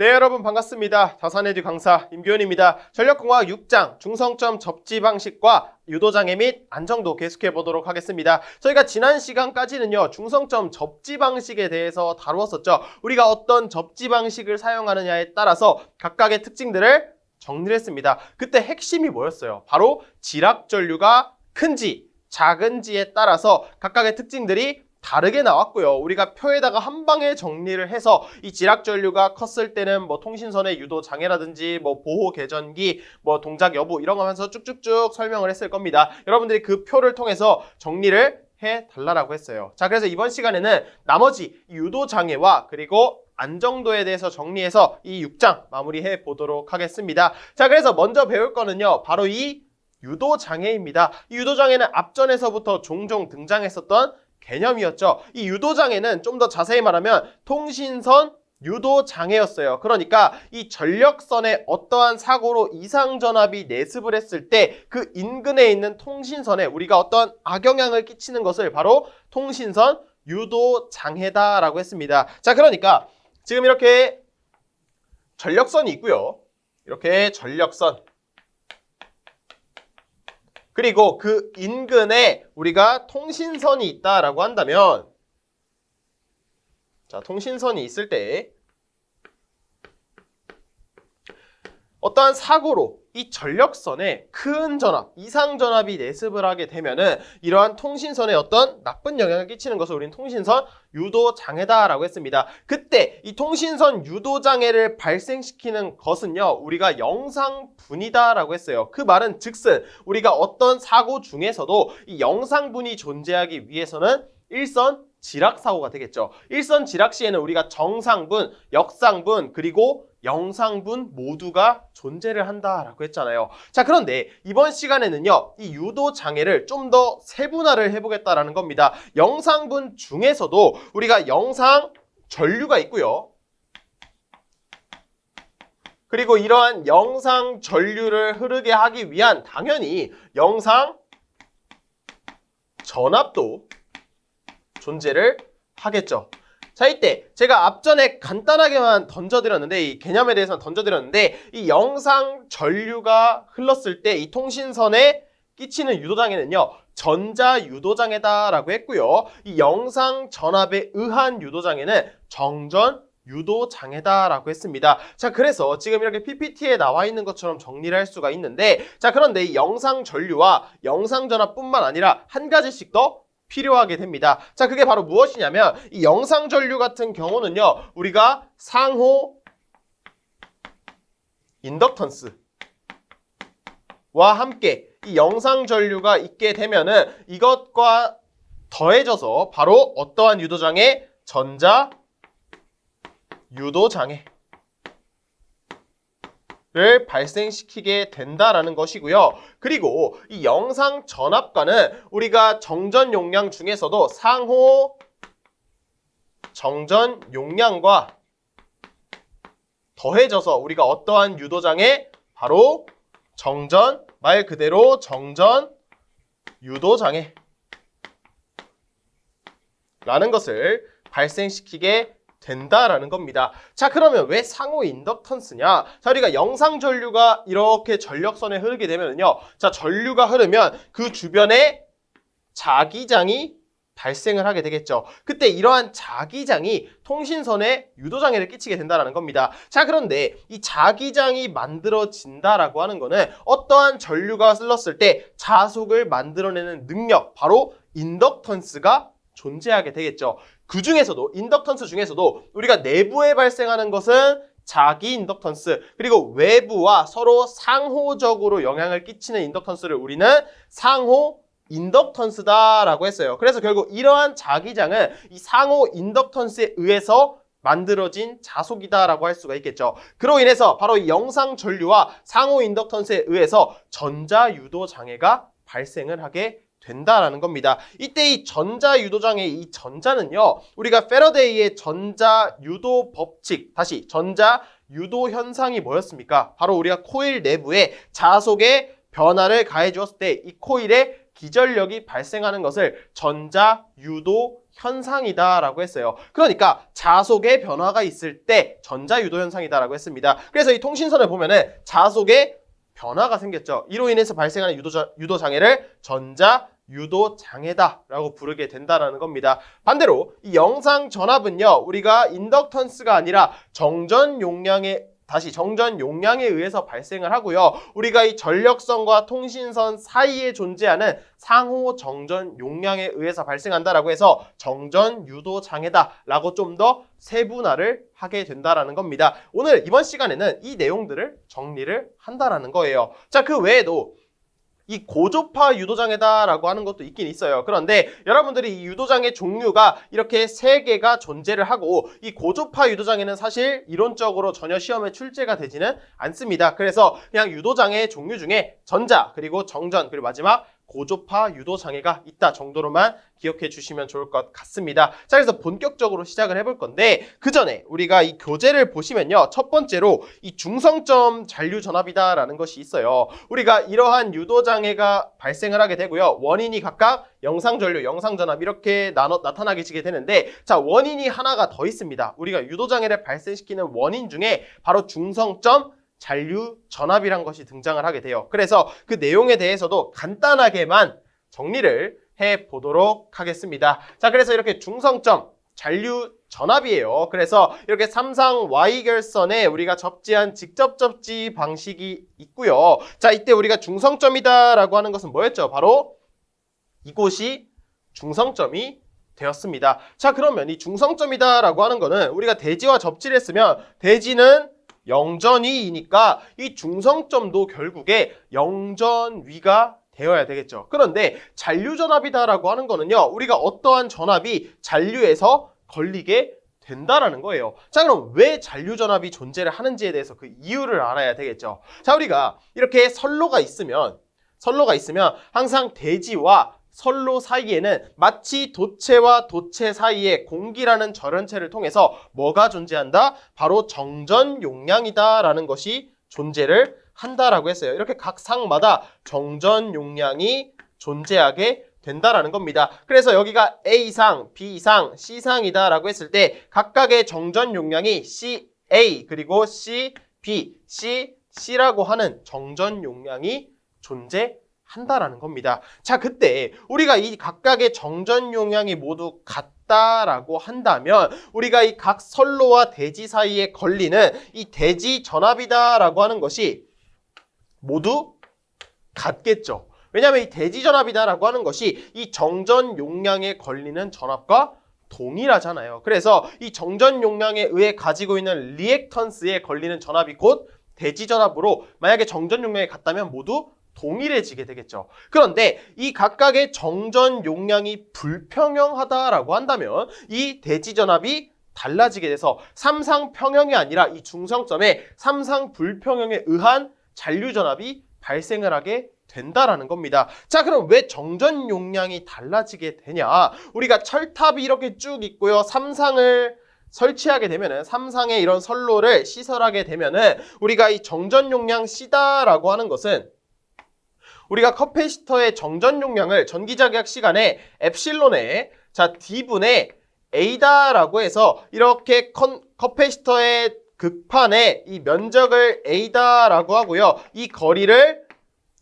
네, 여러분 반갑습니다. 자산에듀 강사 임규현입니다. 전력공학 6장 중성점 접지 방식과 유도장애 및 안정도 계속해 보도록 하겠습니다. 저희가 지난 시간까지는요, 중성점 접지 방식에 대해서 다루었었죠. 우리가 어떤 접지 방식을 사용하느냐에 따라서 각각의 특징들을 정리를 했습니다. 그때 핵심이 뭐였어요? 바로 지락전류가 큰지 작은지에 따라서 각각의 특징들이 다르게 나왔고요. 우리가 표에다가 한 방에 정리를 해서 이 지락전류가 컸을 때는 뭐 통신선의 유도 장애라든지 뭐 보호 개전기, 뭐 동작 여부 이런 거 하면서 쭉쭉쭉 설명을 했을 겁니다. 여러분들이 그 표를 통해서 정리를 해달라고 했어요. 자, 그래서 이번 시간에는 나머지 유도 장애와 그리고 안정도에 대해서 정리해서 이 6장 마무리해 보도록 하겠습니다. 자, 그래서 먼저 배울 거는요, 바로 이 유도장애입니다. 이 유도장애는 앞전에서부터 종종 등장했었던 개념이었죠. 이 유도장애는 좀 더 자세히 말하면 통신선 유도장애였어요. 그러니까 이 전력선에 어떠한 사고로 이상전압이 내습을 했을 때 그 인근에 있는 통신선에 우리가 어떤 악영향을 끼치는 것을 바로 통신선 유도장애다라고 했습니다. 자, 그러니까 지금 이렇게 전력선이 있고요. 이렇게 전력선, 그리고 그 인근에 우리가 통신선이 있다라고 한다면, 자, 통신선이 있을 때 어떠한 사고로 이 전력선에 큰 전압, 이상 전압이 내습을 하게 되면은 이러한 통신선에 어떤 나쁜 영향을 끼치는 것을 우리는 통신선 유도장애다라고 했습니다. 그때 이 통신선 유도장애를 발생시키는 것은요, 우리가 영상분이다라고 했어요. 그 말은 즉슨 우리가 어떤 사고 중에서도 이 영상분이 존재하기 위해서는 일선 지락사고가 되겠죠. 일선 지락 시에는 우리가 정상분, 역상분, 그리고 영상분 모두가 존재를 한다라고 했잖아요. 자, 그런데 이번 시간에는요, 이 유도장애를 좀 더 세분화를 해보겠다라는 겁니다. 영상분 중에서도 우리가 영상 전류가 있고요. 그리고 이러한 영상 전류를 흐르게 하기 위한 당연히 영상 전압도 존재를 하겠죠. 자, 이때 제가 앞전에 간단하게만 던져드렸는데, 이 개념에 대해서는 던져드렸는데, 이 영상 전류가 흘렀을 때 이 통신선에 끼치는 유도장애는요, 전자 유도장애다라고 했고요. 이 영상 전압에 의한 유도장애는 정전 유도장애다라고 했습니다. 자, 그래서 지금 이렇게 PPT에 나와 있는 것처럼 정리를 할 수가 있는데, 자, 그런데 이 영상 전류와 영상 전압뿐만 아니라 한 가지씩 더 필요하게 됩니다. 자, 그게 바로 무엇이냐면 이 영상 전류 같은 경우는요, 우리가 상호 인덕턴스와 함께 이 영상 전류가 있게 되면은 이것과 더해져서 바로 어떠한 유도장애? 전자 유도장애 를 발생시키게 된다라는 것이고요. 그리고 이 영상 전압과는 우리가 정전 용량 중에서도 상호 정전 용량과 더해져서 우리가 어떠한 유도장애? 바로 정전, 말 그대로 정전 유도장애 라는 것을 발생시키게 된다라는 겁니다. 자, 그러면 왜 상호 인덕턴스냐? 자, 우리가 영상 전류가 이렇게 전력선에 흐르게 되면요, 자, 전류가 흐르면 그 주변에 자기장이 발생을 하게 되겠죠. 그때 이러한 자기장이 통신선에 유도장애를 끼치게 된다라는 겁니다. 자, 그런데 이 자기장이 만들어진다라고 하는 거는 어떠한 전류가 흘렀을 때 자속을 만들어내는 능력, 바로 인덕턴스가 존재하게 되겠죠. 그 중에서도 인덕턴스 중에서도 우리가 내부에 발생하는 것은 자기 인덕턴스, 그리고 외부와 서로 상호적으로 영향을 끼치는 인덕턴스를 우리는 상호 인덕턴스다라고 했어요. 그래서 결국 이러한 자기장은 이 상호 인덕턴스에 의해서 만들어진 자속이다라고 할 수가 있겠죠. 그로 인해서 바로 이 영상 전류와 상호 인덕턴스에 의해서 전자 유도 장애가 발생을 하게 된다라는 겁니다. 이때 이 전자 유도장애, 이 전자는요, 우리가 패러데이의 전자 유도 법칙, 다시 전자 유도 현상이 뭐였습니까? 바로 우리가 코일 내부에 자속의 변화를 가해 주었을 때 이 코일에 기전력이 발생하는 것을 전자 유도 현상이다라고 했어요. 그러니까 자속의 변화가 있을 때 전자유도 현상이다라고 했습니다. 그래서 이 통신선을 보면은 자속의 변화가 생겼죠. 이로 인해서 발생하는 유도 장애를 전자유도 장애다라고 부르게 된다라는 겁니다. 반대로 이 영상 전압은요, 우리가 인덕턴스가 아니라 정전 용량에 의해서 발생을 하고요. 우리가 이 전력선과 통신선 사이에 존재하는 상호 정전 용량에 의해서 발생한다라고 해서 정전 유도 장애다라고 좀 더 세분화를 하게 된다라는 겁니다. 오늘 이번 시간에는 이 내용들을 정리를 한다라는 거예요. 자, 그 외에도 이 고조파 유도장애다라고 하는 것도 있긴 있어요. 그런데 여러분들이 이 유도장애 종류가 이렇게 3개가 존재를 하고 이 고조파 유도장애는 사실 이론적으로 전혀 시험에 출제가 되지는 않습니다. 그래서 그냥 유도장애 종류 중에 전자, 그리고 정전, 그리고 마지막 고조파 유도장애가 있다 정도로만 기억해 주시면 좋을 것 같습니다. 자, 그래서 본격적으로 시작을 해볼 건데 그 전에 우리가 이 교재를 보시면요. 첫 번째로 이 중성점 잔류전압이다라는 것이 있어요. 우리가 이러한 유도장애가 발생을 하게 되고요. 원인이 각각 영상전류, 영상전압 이렇게 나타나게 되는데 자, 원인이 하나가 더 있습니다. 우리가 유도장애를 발생시키는 원인 중에 바로 중성점 잔류 전압이란 것이 등장을 하게 돼요. 그래서 그 내용에 대해서도 간단하게만 정리를 해 보도록 하겠습니다. 자, 그래서 이렇게 중성점 잔류 전압이에요. 그래서 이렇게 삼상 Y결선에 우리가 접지한 직접 접지 방식이 있고요. 자, 이때 우리가 중성점이다라고 하는 것은 뭐였죠? 바로 이곳이 중성점이 되었습니다. 자, 그러면 이 중성점이다라고 하는 거는 우리가 대지와 접지를 했으면 대지는 영전위이니까 이 중성점도 결국에 영전위가 되어야 되겠죠. 그런데 잔류전압이다라고 하는 거는요, 우리가 어떠한 전압이 잔류에서 걸리게 된다라는 거예요. 자, 그럼 왜 잔류전압이 존재를 하는지에 대해서 그 이유를 알아야 되겠죠. 자, 우리가 이렇게 선로가 있으면 항상 대지와 선로 사이에는 마치 도체와 도체 사이에 공기라는 절연체를 통해서 뭐가 존재한다? 바로 정전 용량이다라는 것이 존재를 한다라고 했어요. 이렇게 각 상마다 정전 용량이 존재하게 된다라는 겁니다. 그래서 여기가 A상, B상, C상이다라고 했을 때 각각의 정전 용량이 CA 그리고 CB, CC라고 하는 정전 용량이 존재한다라는 겁니다. 자, 그때 우리가 이 각각의 정전 용량이 모두 같다라고 한다면 우리가 이 각 선로와 대지 사이에 걸리는 이 대지 전압이다라고 하는 것이 모두 같겠죠. 왜냐하면 이 대지 전압이다라고 하는 것이 이 정전 용량에 걸리는 전압과 동일하잖아요. 그래서 이 정전 용량에 의해 가지고 있는 리액턴스에 걸리는 전압이 곧 대지 전압으로 만약에 정전 용량이 같다면 모두 동일해지게 되겠죠. 그런데 이 각각의 정전 용량이 불평형하다라고 한다면 이 대지 전압이 달라지게 돼서 삼상평형이 아니라 이 중성점의 삼상불평형에 의한 잔류전압이 발생을 하게 된다라는 겁니다. 자, 그럼 왜 정전 용량이 달라지게 되냐? 우리가 철탑이 이렇게 쭉 있고요. 삼상을 설치하게 되면은 삼상의 이런 선로를 시설하게 되면은 우리가 이 정전 용량 C다라고 하는 것은 우리가 커패시터의 정전 용량을 전기자기학 시간에 엡실론에 자 D분의 A다라고 해서 이렇게 커패시터의 극판에 이 면적을 A다라고 하고요. 이 거리를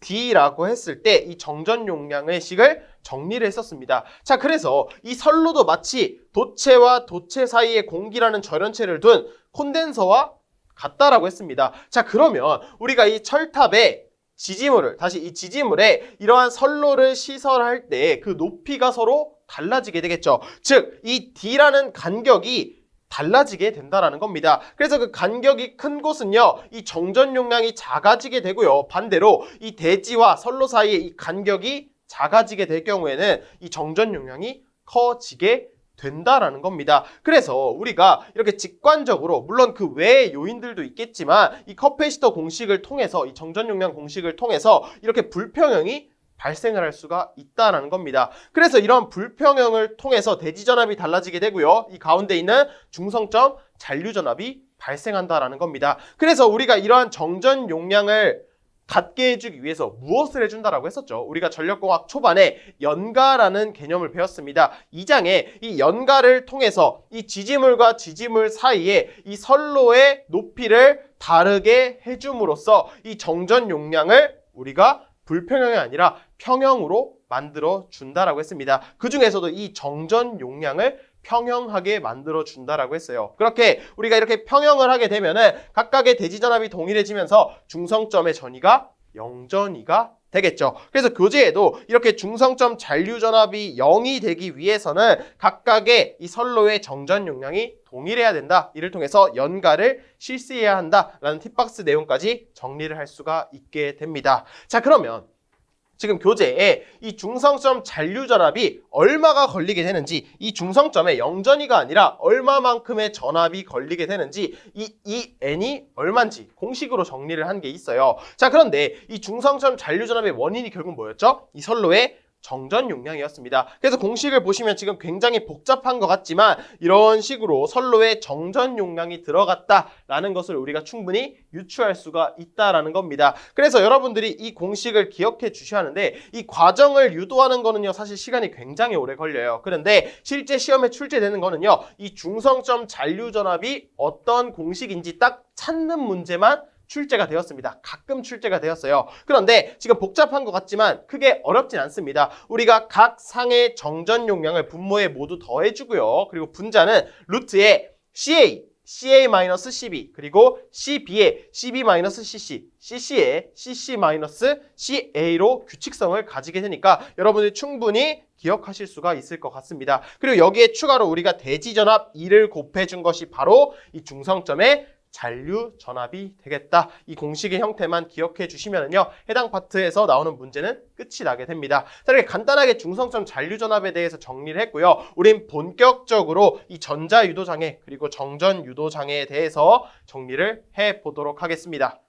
D라고 했을 때 이 정전 용량의 식을 정리를 했었습니다. 자, 그래서 이 선로도 마치 도체와 도체 사이에 공기라는 절연체를 둔 콘덴서와 같다라고 했습니다. 자, 그러면 우리가 이 철탑에 이 지지물에 이러한 선로를 시설할 때 그 높이가 서로 달라지게 되겠죠. 즉, 이 D라는 간격이 달라지게 된다라는 겁니다. 그래서 그 간격이 큰 곳은요, 이 정전 용량이 작아지게 되고요. 반대로 이 대지와 선로 사이에 이 간격이 작아지게 될 경우에는 이 정전 용량이 커지게 된다라는 겁니다. 그래서 우리가 이렇게 직관적으로 물론 그 외의 요인들도 있겠지만 이 커패시터 공식을 통해서 이 정전 용량 공식을 통해서 이렇게 불평형이 발생을 할 수가 있다는 겁니다. 그래서 이런 불평형을 통해서 대지전압이 달라지게 되고요. 이 가운데 있는 중성점 잔류전압이 발생한다라는 겁니다. 그래서 우리가 이러한 정전 용량을 갖게 해주기 위해서 무엇을 해준다라고 했었죠? 우리가 전력공학 초반에 연가라는 개념을 배웠습니다. 이 장에 이 연가를 통해서 이 지지물과 지지물 사이에 이 선로의 높이를 다르게 해줌으로써 이 정전 용량을 우리가 불평형이 아니라 평형으로 만들어 준다라고 했습니다. 그 중에서도 이 정전 용량을 평형하게 만들어 준다라고 했어요. 그렇게 우리가 이렇게 평형을 하게 되면은 각각의 대지전압이 동일해지면서 중성점의 전위가 0전위가 되겠죠. 그래서 교재에도 이렇게 중성점 잔류전압이 0이 되기 위해서는 각각의 이 선로의 정전 용량이 동일해야 된다. 이를 통해서 연가를 실시해야 한다라는 팁박스 내용까지 정리를 할 수가 있게 됩니다. 자, 그러면 지금 교재에 이 중성점 잔류전압이 얼마가 걸리게 되는지, 이 중성점에 0전위가 아니라 얼마만큼의 전압이 걸리게 되는지, 이 n이 얼마인지 공식으로 정리를 한 게 있어요. 자, 그런데 이 중성점 잔류전압의 원인이 결국 뭐였죠? 이 선로의 정전 용량이었습니다. 그래서 공식을 보시면 지금 굉장히 복잡한 것 같지만 이런 식으로 선로에 정전 용량이 들어갔다라는 것을 우리가 충분히 유추할 수가 있다라는 겁니다. 그래서 여러분들이 이 공식을 기억해 주셔야 하는데 이 과정을 유도하는 거는요 사실 시간이 굉장히 오래 걸려요. 그런데 실제 시험에 출제되는 거는요 이 중성점 잔류전압이 어떤 공식인지 딱 찾는 문제만 출제가 되었습니다. 가끔 출제가 되었어요. 그런데 지금 복잡한 것 같지만 크게 어렵진 않습니다. 우리가 각 상의 정전 용량을 분모에 모두 더해주고요. 그리고 분자는 루트에 CA-CB 그리고 CB에 CB-CC, CC에 CC-CA로 규칙성을 가지게 되니까 여러분들이 충분히 기억하실 수가 있을 것 같습니다. 그리고 여기에 추가로 우리가 대지전압 2를 곱해준 것이 바로 이 중성점의 잔류 전압이 되겠다. 이 공식의 형태만 기억해 주시면요 해당 파트에서 나오는 문제는 끝이 나게 됩니다. 자, 이렇게 간단하게 중성점 잔류 전압에 대해서 정리를 했고요. 우린 본격적으로 이 전자 유도 장애 그리고 정전 유도 장애에 대해서 정리를 해 보도록 하겠습니다.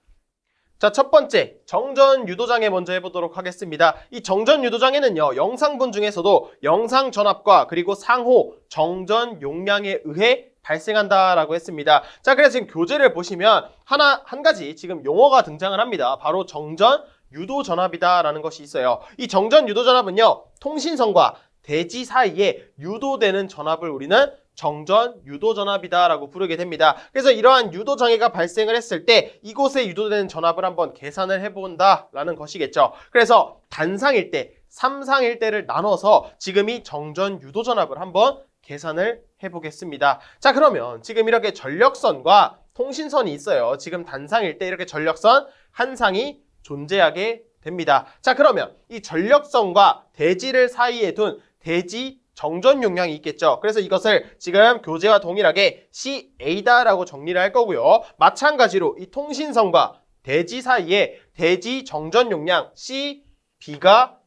자, 첫 번째 정전 유도장애 먼저 해보도록 하겠습니다. 이 정전 유도장애는요 영상분 중에서도 영상 전압과 그리고 상호 정전 용량에 의해 발생한다라고 했습니다. 자, 그래서 지금 교재를 보시면 한 가지 지금 용어가 등장을 합니다. 바로 정전 유도 전압이다라는 것이 있어요. 이 정전 유도 전압은요 통신선과 대지 사이에 유도되는 전압을 우리는 정전 유도 전압이다라고 부르게 됩니다. 그래서 이러한 유도 장애가 발생을 했을 때 이곳에 유도되는 전압을 한번 계산을 해본다라는 것이겠죠. 그래서 단상일 때, 삼상일 때를 나눠서 지금 이 정전 유도 전압을 한번 계산을 해보겠습니다. 자, 그러면 지금 이렇게 전력선과 통신선이 있어요. 지금 단상일 때 이렇게 전력선 한 상이 존재하게 됩니다. 자, 그러면 이 전력선과 대지를 사이에 둔 대지 정전 용량이 있겠죠. 그래서 이것을 지금 교재와 동일하게 CA다라고 정리를 할 거고요. 마찬가지로 이 통신선과 대지 사이에 대지 정전 용량 CB가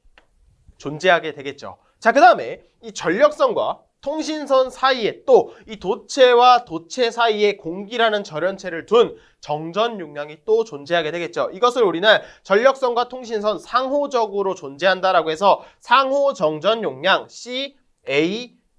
존재하게 되겠죠. 자, 그 다음에 이 전력선과 통신선 사이에 또 이 도체와 도체 사이에 공기라는 절연체를 둔 정전 용량이 또 존재하게 되겠죠. 이것을 우리는 전력선과 통신선 상호적으로 존재한다라고 해서 상호 정전 용량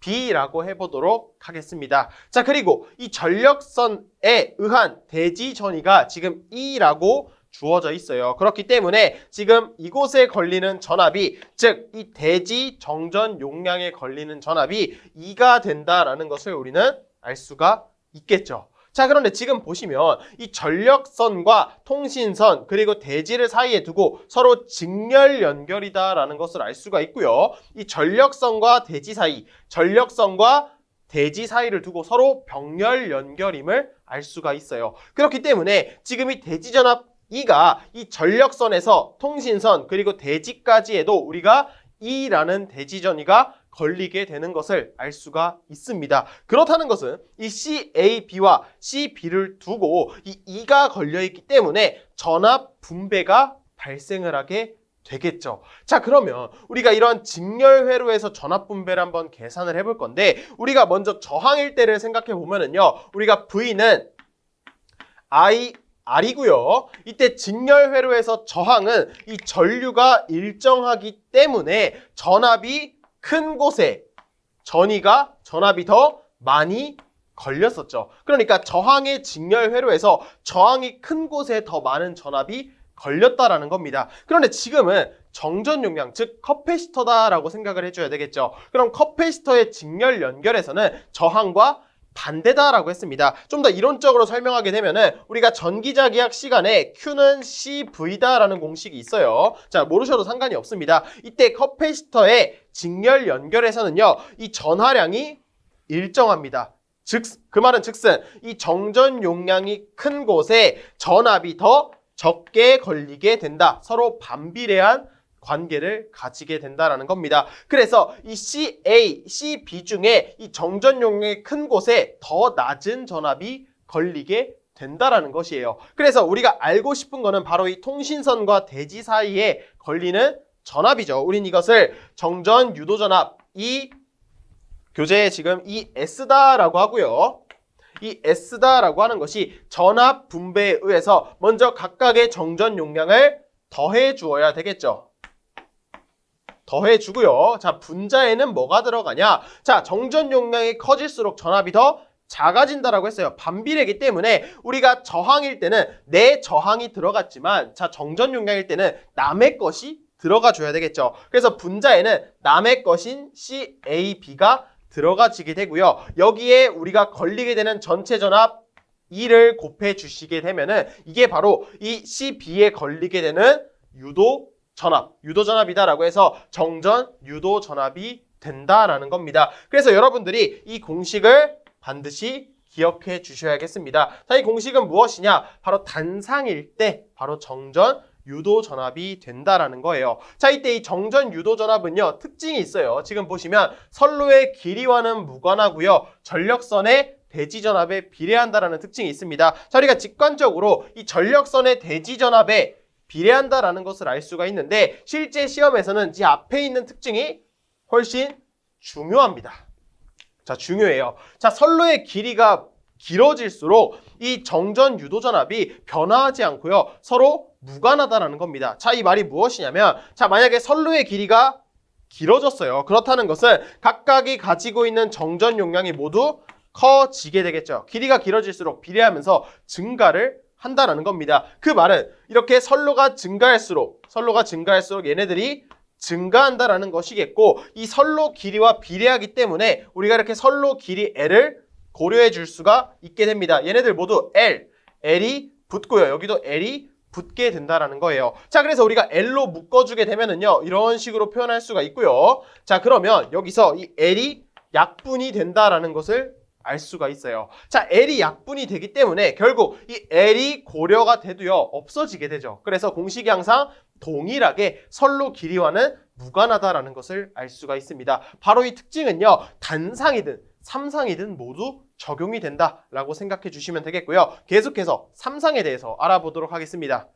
CAB라고 해보도록 하겠습니다. 자, 그리고 이 전력선에 의한 대지 전위가 지금 E라고 주어져 있어요. 그렇기 때문에 지금 이곳에 걸리는 전압이 즉 이 대지 정전 용량에 걸리는 전압이 2가 된다라는 것을 우리는 알 수가 있겠죠. 자, 그런데 지금 보시면 이 전력선과 통신선 그리고 대지를 사이에 두고 서로 직렬 연결이다라는 것을 알 수가 있고요. 이 전력선과 대지 사이, 전력선과 대지 사이를 두고 서로 병렬 연결임을 알 수가 있어요. 그렇기 때문에 지금 이 대지전압 E가 이 전력선에서 통신선 그리고 대지까지에도 우리가 E라는 대지전위가 걸리게 되는 것을 알 수가 있습니다. 그렇다는 것은 이 CAB와 CB를 두고 이 E가 걸려있기 때문에 전압 분배가 발생을 하게 되겠죠. 자, 그러면 우리가 이런 직렬회로에서 전압 분배를 한번 계산을 해볼 건데 우리가 먼저 저항일 때를 생각해 보면은요 우리가 V는 R이고요. 이때 직렬회로에서 저항은 이 전류가 일정하기 때문에 전압이 큰 곳에 전압이 더 많이 걸렸었죠. 그러니까 저항의 직렬회로에서 저항이 큰 곳에 더 많은 전압이 걸렸다라는 겁니다. 그런데 지금은 정전 용량, 즉 커패시터다라고 생각을 해줘야 되겠죠. 그럼 커패시터의 직렬 연결에서는 저항과 반대다라고 했습니다. 좀 더 이론적으로 설명하게 되면은 우리가 전기자 기학 시간에 Q는 CV다라는 공식이 있어요. 자, 모르셔도 상관이 없습니다. 이때 커패시터의 직렬 연결에서는요, 이 전하량이 일정합니다. 그 말은 즉슨 이 정전 용량이 큰 곳에 전압이 더 적게 걸리게 된다. 서로 반비례한 관계를 가지게 된다라는 겁니다. 그래서 이 CB 중에 이 정전 용량이 큰 곳에 더 낮은 전압이 걸리게 된다라는 것이에요. 그래서 우리가 알고 싶은 거는 바로 이 통신선과 대지 사이에 걸리는 전압이죠. 우린 이것을 정전 유도 전압, 이 교재에 지금 이 S다라고 하고요. 이 S다라고 하는 것이 전압 분배에 의해서 먼저 각각의 정전 용량을 더해 주어야 되겠죠. 더해주고요. 자, 분자에는 뭐가 들어가냐? 자, 정전 용량이 커질수록 전압이 더 작아진다라고 했어요. 반비례이기 때문에 우리가 저항일 때는 내 저항이 들어갔지만, 자, 정전 용량일 때는 남의 것이 들어가 줘야 되겠죠. 그래서 분자에는 남의 것인 CAB가 들어가지게 되고요. 여기에 우리가 걸리게 되는 전체 전압 2를 곱해 주시게 되면은 이게 바로 이 CB에 걸리게 되는 유도전압이다라고 해서 정전 유도전압이 된다라는 겁니다. 그래서 여러분들이 이 공식을 반드시 기억해 주셔야겠습니다. 자, 이 공식은 무엇이냐? 바로 단상일 때 바로 정전 유도전압이 된다라는 거예요. 자, 이때 이 정전 유도전압은요, 특징이 있어요. 지금 보시면 선로의 길이와는 무관하고요, 전력선의 대지전압에 비례한다라는 특징이 있습니다. 자, 우리가 직관적으로 이 전력선의 대지전압에 비례한다라는 것을 알 수가 있는데, 실제 시험에서는 이 앞에 있는 특징이 훨씬 중요합니다. 자, 중요해요. 자, 선로의 길이가 길어질수록 이 정전 유도전압이 변화하지 않고요, 서로 무관하다라는 겁니다. 자, 이 말이 무엇이냐면, 자, 만약에 선로의 길이가 길어졌어요. 그렇다는 것은 각각이 가지고 있는 정전 용량이 모두 커지게 되겠죠. 길이가 길어질수록 비례하면서 증가를 한다라는 겁니다. 그 말은 이렇게 선로가 증가할수록 얘네들이 증가한다라는 것이겠고, 이 선로 길이와 비례하기 때문에 우리가 이렇게 선로 길이 L을 고려해 줄 수가 있게 됩니다. 얘네들 모두 L이 붙고요. 여기도 L이 붙게 된다라는 거예요. 자, 그래서 우리가 L로 묶어주게 되면은요, 이런 식으로 표현할 수가 있고요. 자, 그러면 여기서 이 L이 약분이 된다라는 것을 알 수가 있어요. 자, L이 약분이 되기 때문에 결국 이 L이 고려가 돼도요, 없어지게 되죠. 그래서 공식이 항상 동일하게 선로 길이와는 무관하다라는 것을 알 수가 있습니다. 바로 이 특징은요, 단상이든 삼상이든 모두 적용이 된다라고 생각해 주시면 되겠고요. 계속해서 삼상에 대해서 알아보도록 하겠습니다.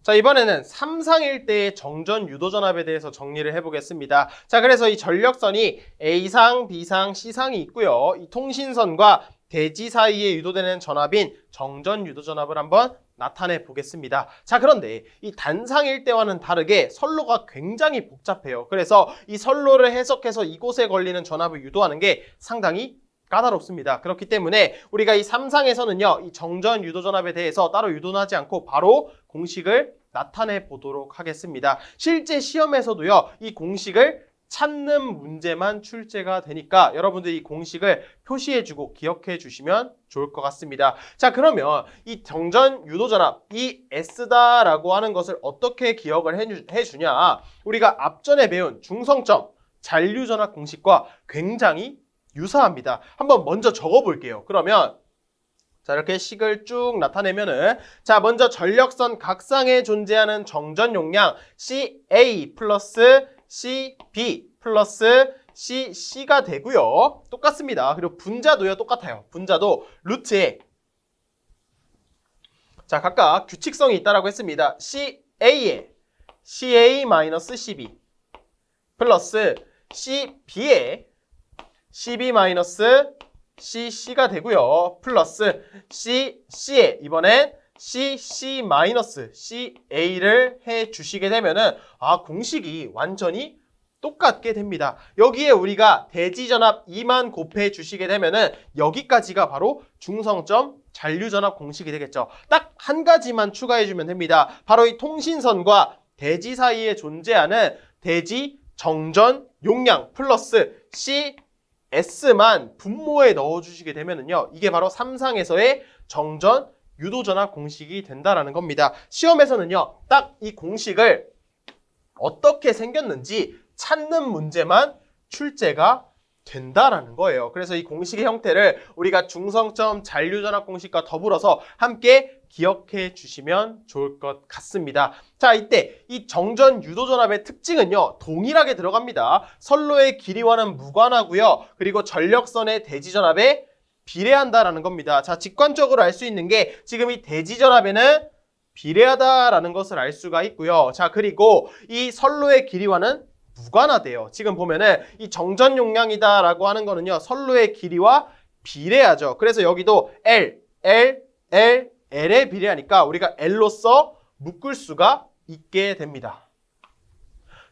자, 이번에는 삼상일 때의 정전 유도전압에 대해서 정리를 해보겠습니다. 자, 그래서 이 전력선이 A상, B상, C상이 있고요. 이 통신선과 대지 사이에 유도되는 전압인 정전 유도전압을 한번 나타내 보겠습니다. 자, 그런데 이 단상일 때와는 다르게 선로가 굉장히 복잡해요. 그래서 이 선로를 해석해서 이곳에 걸리는 전압을 유도하는 게 상당히 까다롭습니다. 그렇기 때문에 우리가 이 삼상에서는요, 이 정전 유도전압에 대해서 따로 유도는 하지 않고 바로 공식을 나타내 보도록 하겠습니다. 실제 시험에서도요, 이 공식을 찾는 문제만 출제가 되니까 여러분들이 이 공식을 표시해주고 기억해 주시면 좋을 것 같습니다. 자, 그러면 이 정전 유도전압, 이 S다라고 하는 것을 어떻게 기억을 해주냐? 우리가 앞전에 배운 중성점 잔류전압 공식과 굉장히 유사합니다. 한번 먼저 적어볼게요. 그러면 자, 이렇게 식을 쭉 나타내면은, 자, 먼저 전력선 각상에 존재하는 정전 용량 CA 플러스 CB 플러스 CC가 되고요. 똑같습니다. 그리고 분자도요, 똑같아요. 분자도 루트에, 자, 각각 규칙성이 있다라고 했습니다. CA에 CA-CB 플러스 CB에 CB-CC가 되고요. 플러스 CC에 이번엔 CC-CA를 해 주시게 되면은, 아, 공식이 완전히 똑같게 됩니다. 여기에 우리가 대지전압 2만 곱해 주시게 되면은 여기까지가 바로 중성점 잔류전압 공식이 되겠죠. 딱 한 가지만 추가해 주면 됩니다. 바로 이 통신선과 대지 사이에 존재하는 대지 정전 용량 플러스 CS만 분모에 넣어주시게 되면은요, 이게 바로 삼상에서의 정전 유도전압 공식이 된다라는 겁니다. 시험에서는요, 딱 이 공식을 어떻게 생겼는지 찾는 문제만 출제가 된다라는 거예요. 그래서 이 공식의 형태를 우리가 중성점 잔류전압 공식과 더불어서 함께 기억해 주시면 좋을 것 같습니다. 자, 이때 이 정전 유도전압의 특징은요, 동일하게 들어갑니다. 선로의 길이와는 무관하고요. 그리고 전력선의 대지전압에 비례한다라는 겁니다. 자, 직관적으로 알 수 있는 게 지금 이 대지전압에는 비례하다라는 것을 알 수가 있고요. 자, 그리고 이 선로의 길이와는 무관하대요. 지금 보면은 이 정전 용량이다라고 하는 거는요, 선로의 길이와 비례하죠. 그래서 여기도 L, L에 비례하니까 우리가 L로서 묶을 수가 있게 됩니다.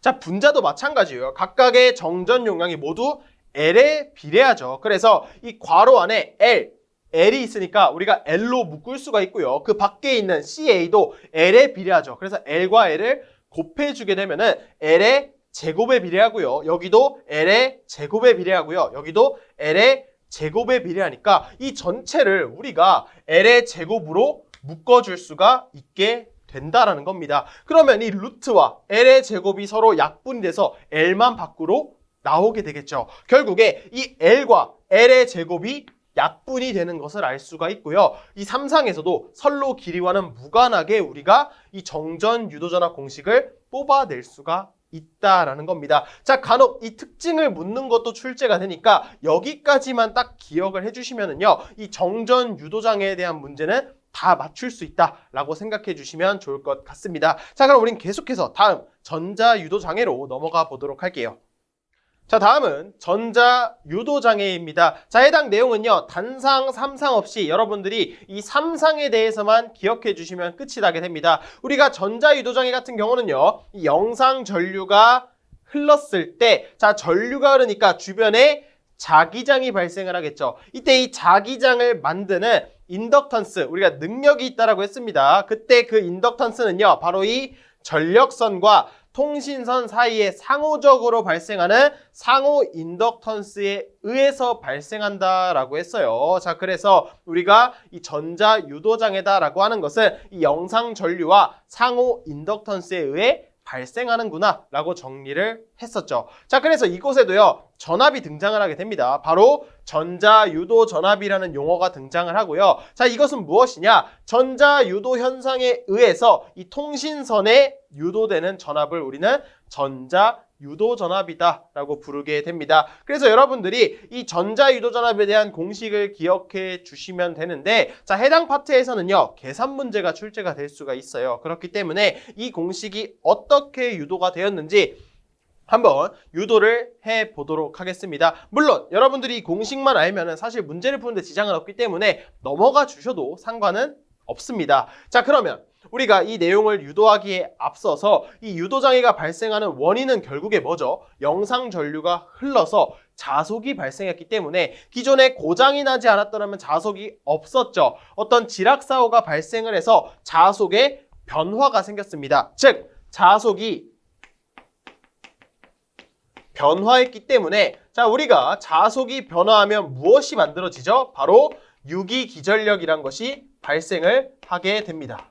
자, 분자도 마찬가지예요. 각각의 정전 용량이 모두 L에 비례하죠. 그래서 이 괄호 안에 L이 있으니까 우리가 L로 묶을 수가 있고요. 그 밖에 있는 CA도 L에 비례하죠. 그래서 L과 L을 곱해주게 되면은 L의 제곱에 비례하고요. 여기도 L의 제곱에 비례하고요. 여기도 L의 제곱에 비례하니까 이 전체를 우리가 L의 제곱으로 묶어줄 수가 있게 된다라는 겁니다. 그러면 이 루트와 L의 제곱이 서로 약분이 돼서 L만 밖으로 나오게 되겠죠. 결국에 이 L과 L의 제곱이 약분이 되는 것을 알 수가 있고요. 이 삼상에서도 선로 길이와는 무관하게 우리가 이 정전 유도전압 공식을 뽑아낼 수가 있다라는 겁니다. 자, 간혹 이 특징을 묻는 것도 출제가 되니까 여기까지만 딱 기억을 해주시면은요, 이 정전 유도장애에 대한 문제는 다 맞출 수 있다라고 생각해 주시면 좋을 것 같습니다. 자, 그럼 우린 계속해서 다음 전자 유도장애로 넘어가 보도록 할게요. 자, 다음은 전자 유도장애입니다. 자, 해당 내용은요, 단상, 삼상 없이 여러분들이 이 삼상에 대해서만 기억해 주시면 끝이 나게 됩니다. 우리가 전자 유도장애 같은 경우는요, 이 영상 전류가 흘렀을 때, 자, 전류가 흐르니까 주변에 자기장이 발생을 하겠죠. 이때 이 자기장을 만드는 인덕턴스, 우리가 능력이 있다라고 했습니다. 그때 그 인덕턴스는요, 바로 이 전력선과 통신선 사이에 상호적으로 발생하는 상호 인덕턴스에 의해서 발생한다라고 했어요. 자, 그래서 우리가 이 전자 유도장애다라고 하는 것은 이 영상 전류와 상호 인덕턴스에 의해 발생하는구나 라고 정리를 했었죠. 자, 그래서 이곳에도요, 전압이 등장을 하게 됩니다. 바로 전자유도 전압이라는 용어가 등장을 하고요. 자, 이것은 무엇이냐? 전자유도 현상에 의해서 이 통신선에 유도되는 전압을 우리는 전자유도 전압이다 라고 부르게 됩니다. 그래서 여러분들이 이 전자유도 전압에 대한 공식을 기억해 주시면 되는데, 자, 해당 파트에서는요, 계산 문제가 출제가 될 수가 있어요. 그렇기 때문에 이 공식이 어떻게 유도가 되었는지 한번 유도를 해보도록 하겠습니다. 물론 여러분들이 이 공식만 알면은 사실 문제를 푸는데 지장은 없기 때문에 넘어가 주셔도 상관은 없습니다. 자, 그러면 우리가 이 내용을 유도하기에 앞서서 이 유도장애가 발생하는 원인은 결국에 뭐죠? 영상 전류가 흘러서 자속이 발생했기 때문에 기존에 고장이 나지 않았더라면 자속이 없었죠. 어떤 지락사고가 발생을 해서 자속에 변화가 생겼습니다. 즉, 자속이 변화했기 때문에, 자, 우리가 자속이 변화하면 무엇이 만들어지죠? 바로 유기기전력이란 것이 발생을 하게 됩니다.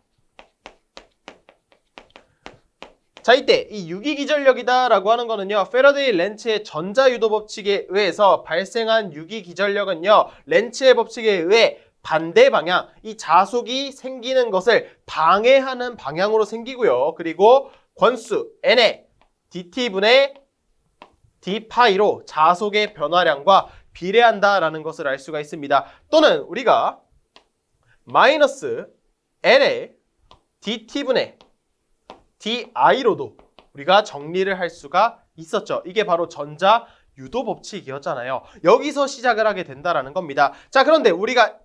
자, 이때 이 유기기전력이다라고 하는 거는요, 패러데이 렌츠의 전자유도 법칙에 의해서 발생한 유기기전력은요, 렌츠의 법칙에 의해 반대 방향, 이 자속이 생기는 것을 방해하는 방향으로 생기고요. 그리고 권수 n의 dt분의 d파이로 자속의 변화량과 비례한다라는 것을 알 수가 있습니다. 또는 우리가 마이너스 n의 dt분의 di로도 우리가 정리를 할 수가 있었죠. 이게 바로 전자 유도 법칙이었잖아요. 여기서 시작을 하게 된다라는 겁니다. 자, 그런데 우리가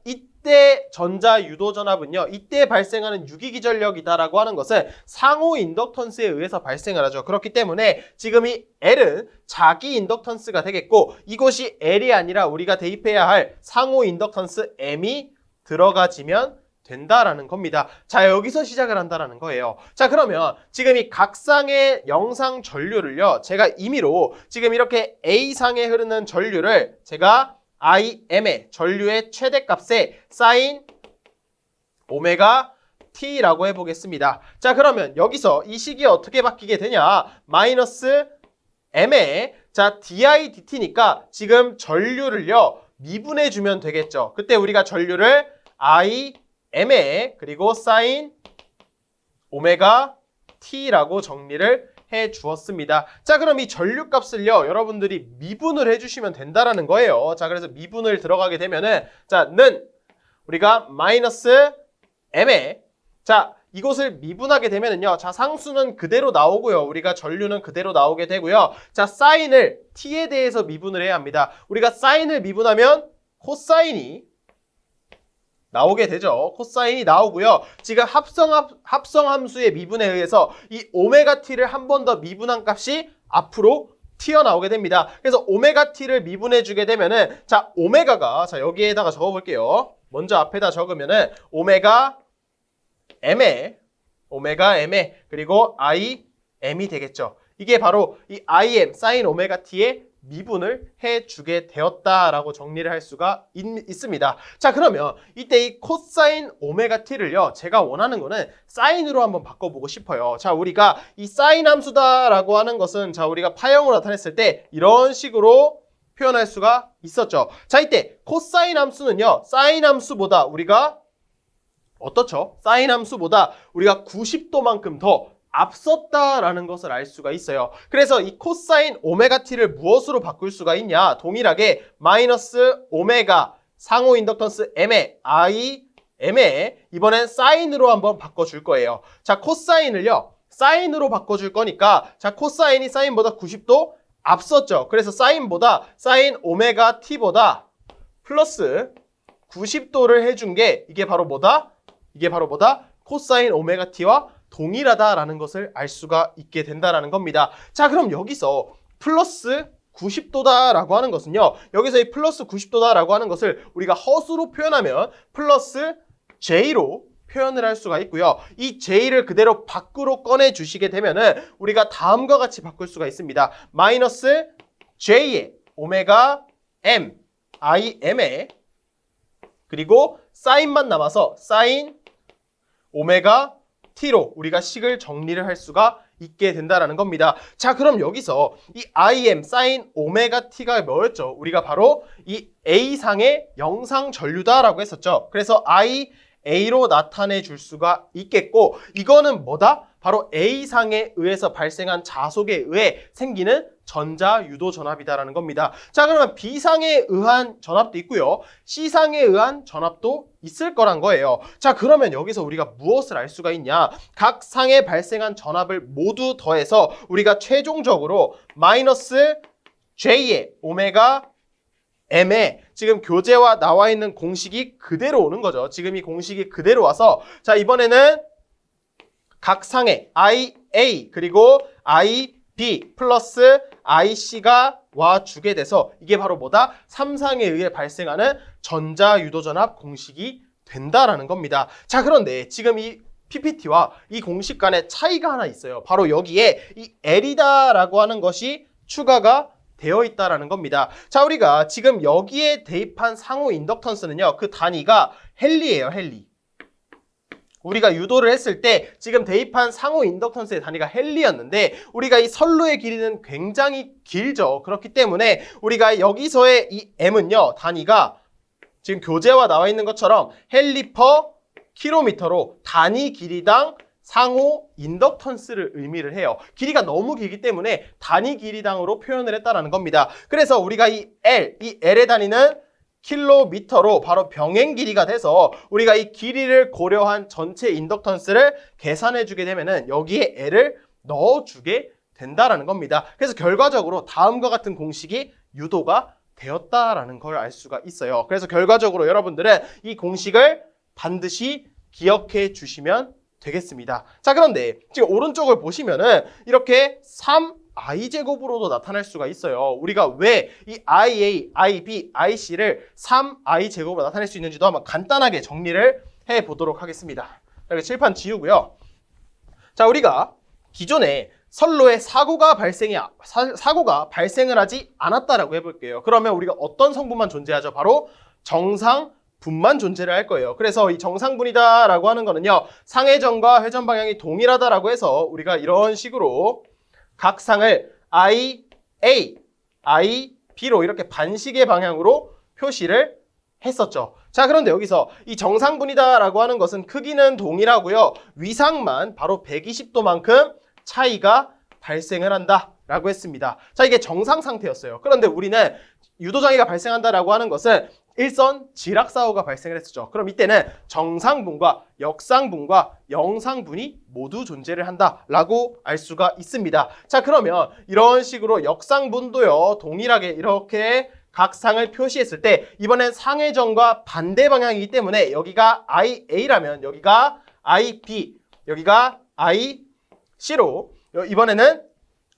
이때 전자 유도 전압은요, 이때 발생하는 유기기 전력이다라고 하는 것은 상호 인덕턴스에 의해서 발생을 하죠. 그렇기 때문에 지금 이 L은 자기 인덕턴스가 되겠고, 이것이 L이 아니라 우리가 대입해야 할 상호 인덕턴스 M이 들어가지면 된다라는 겁니다. 자, 여기서 시작을 한다라는 거예요. 자, 그러면 지금 이 각상의 영상 전류를요, 제가 임의로 지금 이렇게 A상에 흐르는 전류를 제가 IM의 전류의 최대값에 사인 오메가 T라고 해보겠습니다. 자, 그러면 여기서 이 식이 어떻게 바뀌게 되냐? 마이너스 M에 자 dIdt니까 지금 전류를요 미분해주면 되겠죠. 그때 우리가 전류를 IM에 그리고 사인 오메가 T라고 정리를 해 주었습니다. 자, 그럼 이 전류값을요 여러분들이 미분을 해주시면 된다라는 거예요. 자, 그래서 미분을 들어가게 되면은 는 우리가 마이너스 M에 자 이것을 미분하게 되면은요, 자 상수는 그대로 나오고요, 우리가 전류는 그대로 나오게 되고요. 자, 사인을 t에 대해서 미분을 해야 합니다. 우리가 사인을 미분하면 코사인이 나오게 되죠. 코사인이 나오고요. 지금 합성 함수의 미분에 의해서 이 오메가 t를 한 번 더 미분한 값이 앞으로 튀어나오게 됩니다. 그래서 오메가 t를 미분해 주게 되면은 자 오메가가 자 여기에다가 적어볼게요. 먼저 앞에다 적으면은 오메가 M에 그리고 IM이 되겠죠. 이게 바로 이 IM 사인 오메가 T의 미분을 해주게 되었다라고 정리를 할 수가 있습니다. 자, 그러면 이때 이 코사인 오메가 T를요 제가 원하는 거는 사인으로 한번 바꿔보고 싶어요. 자, 우리가 이 사인 함수다라고 하는 것은 자 우리가 파형으로 나타냈을 때 이런 식으로 표현할 수가 있었죠. 자, 이때 코사인 함수는요 사인 함수보다 우리가 어떻죠? 사인 함수보다 우리가 90도만큼 더 앞섰다라는 것을 알 수가 있어요. 그래서 이 코사인 오메가 t를 무엇으로 바꿀 수가 있냐? 동일하게 마이너스 오메가 상호 인덕턴스 M에 IM에 이번엔 사인으로 한번 바꿔줄 거예요. 자, 코사인을요 사인으로 바꿔줄 거니까 자 코사인이 사인보다 90도 앞섰죠. 그래서 사인 오메가 t보다 플러스 90도를 해준 게 이게 바로 뭐다? 코사인 오메가 t와 동일하다라는 것을 알 수가 있게 된다라는 겁니다. 자, 그럼 여기서 플러스 90도다라고 하는 것은요. 여기서 이 플러스 90도다라고 하는 것을 우리가 허수로 표현하면 플러스 J로 표현을 할 수가 있고요. 이 J를 그대로 밖으로 꺼내 주시게 되면은 우리가 다음과 같이 바꿀 수가 있습니다. 마이너스 J의 오메가 M, IM에 그리고 사인만 남아서 사인 오메가 t로 우리가 식을 정리를 할 수가 있게 된다라는 겁니다. 자, 그럼 여기서 이 IM 사인 오메가 t가 뭐였죠? 우리가 바로 이 A상의 영상 전류다라고 했었죠. 그래서 A로 나타내 줄 수가 있겠고 이거는 뭐다? 바로 A상에 의해서 발생한 자속에 의해 생기는 전자 유도 전압이다라는 겁니다. 자, 그러면 B상에 의한 전압도 있고요. C상에 의한 전압도 있을 거란 거예요. 자, 그러면 여기서 우리가 무엇을 알 수가 있냐? 각 상에 발생한 전압을 모두 더해서 우리가 최종적으로 마이너스 J의 오메가 M에 지금 교재와 나와 있는 공식이 그대로 오는 거죠. 지금 이 공식이 그대로 와서 자 이번에는 각 상에 IA 그리고 IB 플러스 IC가 와주게 돼서 이게 바로 뭐다? 3상에 의해 발생하는 전자유도전압 공식이 된다라는 겁니다. 자, 그런데 지금 이 PPT와 이 공식 간에 차이가 하나 있어요. 바로 여기에 이 L이다라고 하는 것이 추가가 되어 있다라는 겁니다. 자, 우리가 지금 여기에 대입한 상호 인덕턴스는요. 그 단위가 헨리예요, 헨리. 우리가 유도를 했을 때 지금 대입한 상호 인덕턴스의 단위가 헨리였는데 우리가 이 선로의 길이는 굉장히 길죠. 그렇기 때문에 우리가 여기서의 이 M은요. 단위가 지금 교재와 나와 있는 것처럼 헨리 퍼 킬로미터로 단위 길이당 상호 인덕턴스를 의미를 해요. 길이가 너무 길기 때문에 단위 길이당으로 표현을 했다는 겁니다. 그래서 우리가 이 L의 단위는 킬로미터로 바로 병행 길이가 돼서 우리가 이 길이를 고려한 전체 인덕턴스를 계산해 주게 되면은 여기에 L을 넣어 주게 된다라는 겁니다. 그래서 결과적으로 다음과 같은 공식이 유도가 되었다라는 걸 알 수가 있어요. 그래서 결과적으로 여러분들은 이 공식을 반드시 기억해 주시면 되겠습니다. 자, 그런데 지금 오른쪽을 보시면은 이렇게 3i제곱으로도 나타날 수가 있어요. 우리가 왜 이 IA, IB, IC를 3i제곱으로 나타낼 수 있는지도 한번 간단하게 정리를 해 보도록 하겠습니다. 이렇게 칠판 지우고요. 자, 우리가 기존에 선로에 사고가 발생을 하지 않았다라고 해볼게요. 그러면 우리가 어떤 성분만 존재하죠? 바로 정상분만 존재를 할 거예요. 그래서 이 정상분이다라고 하는 거는요, 상회전과 회전 방향이 동일하다라고 해서 우리가 이런 식으로 각 상을 IA, IB로 이렇게 반시계 방향으로 표시를 했었죠. 자, 그런데 여기서 이 정상분이다라고 하는 것은 크기는 동일하고요, 위상만 바로 120도만큼 차이가 발생을 한다라고 했습니다. 자, 이게 정상 상태였어요. 그런데 우리는 유도장애가 발생한다라고 하는 것은 일선 지락사고가 발생을 했었죠. 그럼 이때는 정상분과 역상분과 영상분이 모두 존재를 한다라고 알 수가 있습니다. 자, 그러면 이런 식으로 역상분도요, 동일하게 이렇게 각 상을 표시했을 때 이번엔 상회전과 반대 방향이기 때문에 여기가 IA라면 여기가 IB, 여기가 IC로 이번에는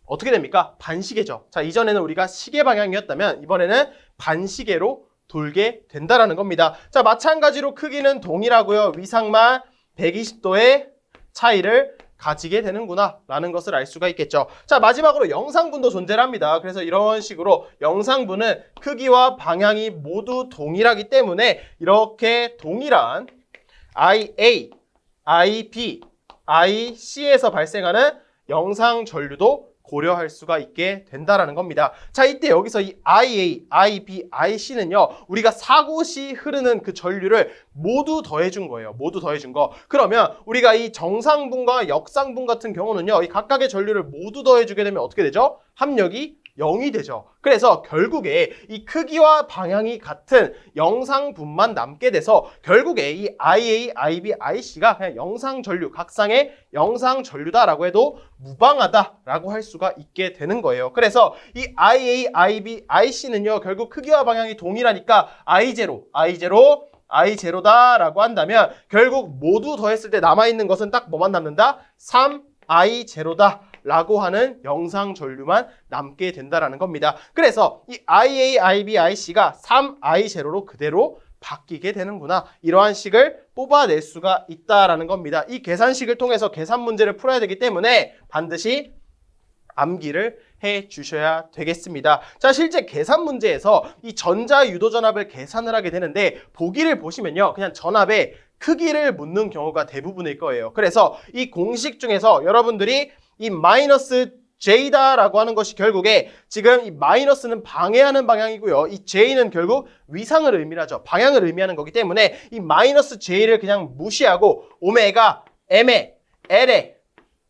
어떻게 됩니까? 반시계죠. 자, 이전에는 우리가 시계 방향이었다면 이번에는 반시계로 돌게 된다라는 겁니다. 자, 마찬가지로 크기는 동일하고요, 위상만 120도의 차이를 가지게 되는구나 라는 것을 알 수가 있겠죠. 자, 마지막으로 영상분도 존재를 합니다. 그래서 이런 식으로 영상분은 크기와 방향이 모두 동일하기 때문에 이렇게 동일한 IA, IB, IC에서 발생하는 영상 전류도 고려할 수가 있게 된다라는 겁니다. 자, 이때 여기서 이 IA, IB, IC는요, 우리가 사고 시 흐르는 그 전류를 모두 더해준 거예요. 모두 더해준 거. 그러면 우리가 이 정상분과 역상분 같은 경우는요, 이 각각의 전류를 모두 더해주게 되면 어떻게 되죠? 합력이 0이 되죠. 그래서 결국에 이 크기와 방향이 같은 영상분만 남게 돼서 결국에 이 IA, IB, IC가 그냥 영상전류, 각상의 영상전류다라고 해도 무방하다라고 할 수가 있게 되는 거예요. 그래서 이 IA, IB, IC는요, 결국 크기와 방향이 동일하니까 I0다라고 한다면 결국 모두 더했을 때 남아있는 것은 딱 뭐만 남는다? 3I0다 라고 하는 영상 전류만 남게 된다라는 겁니다. 그래서 이 IA, IB, IC가 3I0로 그대로 바뀌게 되는구나, 이러한 식을 뽑아낼 수가 있다라는 겁니다. 이 계산식을 통해서 계산 문제를 풀어야 되기 때문에 반드시 암기를 해 주셔야 되겠습니다. 자, 실제 계산 문제에서 이 전자 유도 전압을 계산을 하게 되는데 보기를 보시면요, 그냥 전압의 크기를 묻는 경우가 대부분일 거예요. 그래서 이 공식 중에서 여러분들이 이 마이너스 J다라고 하는 것이 결국에 지금 이 마이너스는 방해하는 방향이고요, 이 J는 결국 위상을 의미하죠. 방향을 의미하는 거기 때문에 이 마이너스 J를 그냥 무시하고 오메가 M에 L에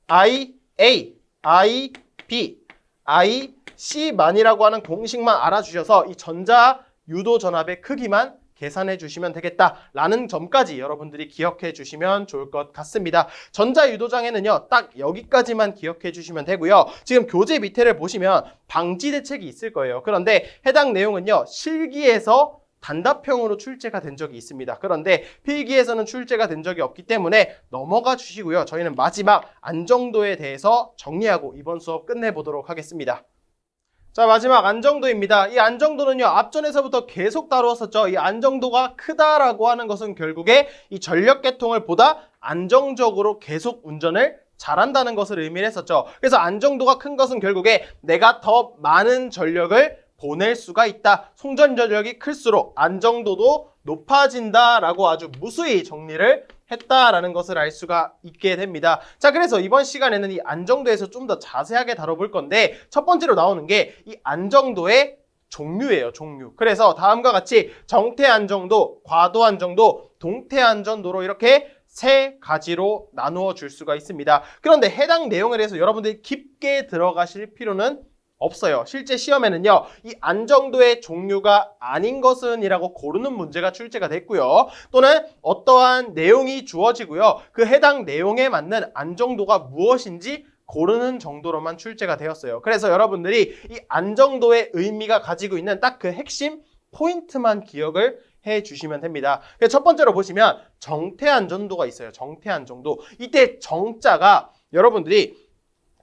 IA, IB, IC만이라고 하는 공식만 알아주셔서 이 전자 유도 전압의 크기만 계산해 주시면 되겠다라는 점까지 여러분들이 기억해 주시면 좋을 것 같습니다. 전자 유도장애는요, 딱 여기까지만 기억해 주시면 되고요. 지금 교재 밑에를 보시면 방지 대책이 있을 거예요. 그런데 해당 내용은요, 실기에서 단답형으로 출제가 된 적이 있습니다. 그런데 필기에서는 출제가 된 적이 없기 때문에 넘어가 주시고요. 저희는 마지막 안정도에 대해서 정리하고 이번 수업 끝내보도록 하겠습니다. 자, 마지막 안정도입니다. 이 안정도는요, 앞전에서부터 계속 다루었었죠. 이 안정도가 크다라고 하는 것은 결국에 이 전력계통을 보다 안정적으로 계속 운전을 잘한다는 것을 의미를 했었죠. 그래서 안정도가 큰 것은 결국에 내가 더 많은 전력을 보낼 수가 있다. 송전 전력이 클수록 안정도도 높아진다라고 아주 무수히 정리를 했다라는 것을 알 수가 있게 됩니다. 자, 그래서 이번 시간에는 이 안정도에서 좀 더 자세하게 다뤄볼 건데 첫 번째로 나오는 게 이 안정도의 종류예요. 종류. 그래서 다음과 같이 정태 안정도, 과도 안정도, 동태 안정도로 이렇게 세 가지로 나누어 줄 수가 있습니다. 그런데 해당 내용에 대해서 여러분들이 깊게 들어가실 필요는 없어요. 실제 시험에는요, 이 안정도의 종류가 아닌 것은 이라고 고르는 문제가 출제가 됐고요. 또는 어떠한 내용이 주어지고요, 그 해당 내용에 맞는 안정도가 무엇인지 고르는 정도로만 출제가 되었어요. 그래서 여러분들이 이 안정도의 의미가 가지고 있는 딱 그 핵심 포인트만 기억을 해주시면 됩니다. 첫 번째로 보시면 정태안정도가 있어요. 정태안정도. 이때 정자가 여러분들이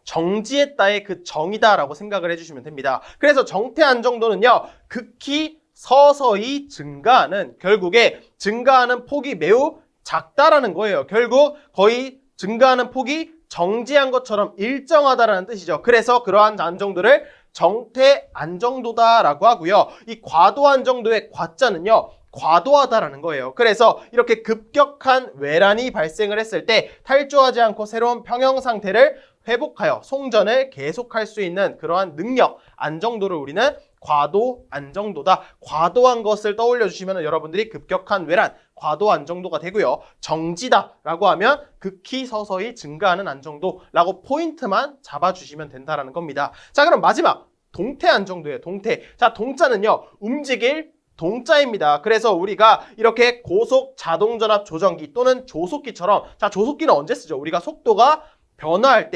정지했다의 그 정이다라고 생각을 해주시면 됩니다. 그래서 정태안정도는요, 극히 서서히 증가하는, 결국에 증가하는 폭이 매우 작다라는 거예요. 결국 거의 증가하는 폭이 정지한 것처럼 일정하다라는 뜻이죠. 그래서 그러한 안정도를 정태안정도다라고 하고요. 이 과도안정도의 과자는요, 과도하다라는 거예요. 그래서 이렇게 급격한 외란이 발생을 했을 때 탈주하지 않고 새로운 평형 상태를 회복하여 송전을 계속할 수 있는 그러한 능력, 안정도를 우리는 과도 안정도다. 과도한 것을 떠올려 주시면 여러분들이 급격한 외란, 과도 안정도가 되고요. 정지다라고 하면 극히 서서히 증가하는 안정도라고 포인트만 잡아주시면 된다라는 겁니다. 자, 그럼 마지막 동태 안정도예요. 동태. 자, 동자는요, 움직일 동자입니다. 그래서 우리가 이렇게 고속 자동전압 조정기 또는 조속기처럼, 자, 조속기는 언제 쓰죠? 우리가 속도가 변화할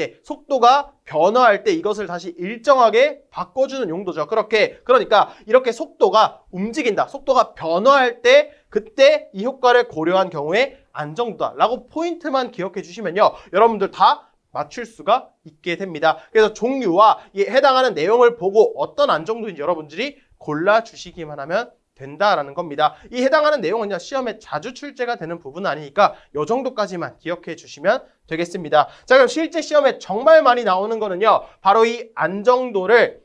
때 이것을 다시 일정하게 바꿔주는 용도죠. 그러니까 이렇게 속도가 움직인다, 속도가 변화할 때 그때 이 효과를 고려한 경우에 안정도다라고 포인트만 기억해 주시면요, 여러분들 다 맞출 수가 있게 됩니다. 그래서 종류와 해당하는 내용을 보고 어떤 안정도인지 여러분들이 골라주시기만 하면 된다라는 겁니다. 이 해당하는 내용은요, 시험에 자주 출제가 되는 부분은 아니니까 이 정도까지만 기억해 주시면 되겠습니다. 자, 그럼 실제 시험에 정말 많이 나오는 거는요, 바로 이 안정도를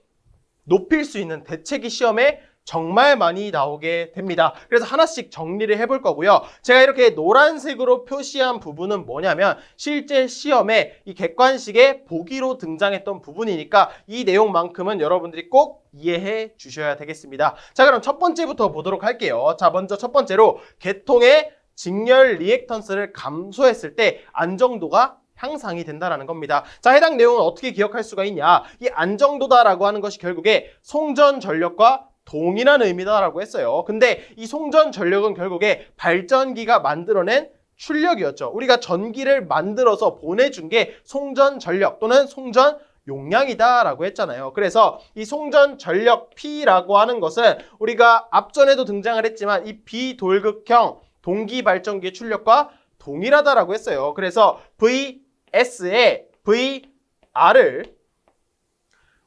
높일 수 있는 대체기 시험에 정말 많이 나오게 됩니다. 그래서 하나씩 정리를 해볼 거고요. 제가 이렇게 노란색으로 표시한 부분은 뭐냐면 실제 시험에 이 객관식의 보기로 등장했던 부분이니까 이 내용만큼은 여러분들이 꼭 이해해 주셔야 되겠습니다. 자, 그럼 첫 번째부터 보도록 할게요. 자, 먼저 첫 번째로 계통의 직렬 리액턴스를 감소했을 때 안정도가 향상이 된다라는 겁니다. 자, 해당 내용은 어떻게 기억할 수가 있냐? 이 안정도다라고 하는 것이 결국에 송전 전력과 동일한 의미다라고 했어요. 근데 이 송전 전력은 결국에 발전기가 만들어낸 출력이었죠. 우리가 전기를 만들어서 보내준 게 송전 전력 또는 송전 용량이다라고 했잖아요. 그래서 이 송전 전력 P라고 하는 것은 우리가 앞전에도 등장을 했지만 이 비돌극형 동기 발전기의 출력과 동일하다라고 했어요. 그래서 VS의 VR을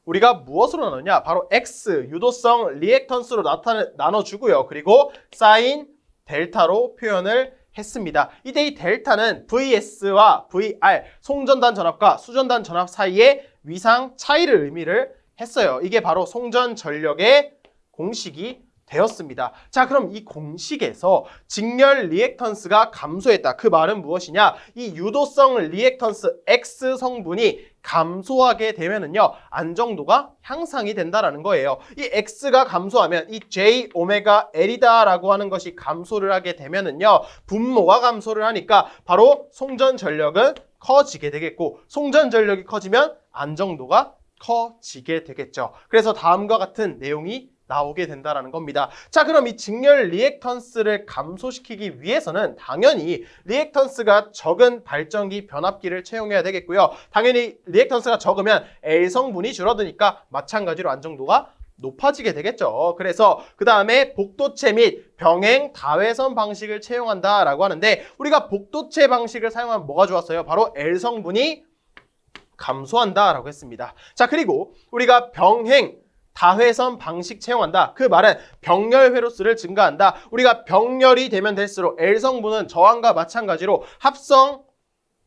우리가 무엇으로 나누냐? 바로 X, 유도성 리액턴스로 나눠주고요. 그리고 사인 델타로 표현을 했습니다. 이때 이 델타는 VS와 VR, 송전단 전압과 수전단 전압 사이의 위상 차이를 의미를 했어요. 이게 바로 송전 전력의 공식이 되었습니다. 자, 그럼 이 공식에서 직렬 리액턴스가 감소했다. 그 말은 무엇이냐? 이 유도성 리액턴스 X 성분이 감소하게 되면은요, 안정도가 향상이 된다라는 거예요. 이 X가 감소하면 이 J 오메가 L이다라고 하는 것이 감소를 하게 되면은요, 분모가 감소를 하니까 바로 송전 전력은 커지게 되겠고, 송전 전력이 커지면 안정도가 커지게 되겠죠. 그래서 다음과 같은 내용이 나오게 된다라는 겁니다. 자, 그럼 이 직렬 리액턴스를 감소시키기 위해서는 당연히 리액턴스가 적은 발전기 변압기를 채용해야 되겠고요. 당연히 리액턴스가 적으면 L 성분이 줄어드니까 마찬가지로 안정도가 높아지게 되겠죠. 그래서 그 다음에 복도체 및 병행 다회선 방식을 채용한다라고 하는데 우리가 복도체 방식을 사용하면 뭐가 좋았어요? 바로 L 성분이 감소한다라고 했습니다. 자, 그리고 우리가 병행 다회선 방식 채용한다. 그 말은 병렬 회로수를 증가한다. 우리가 병렬이 되면 될수록 L 성분은 저항과 마찬가지로 합성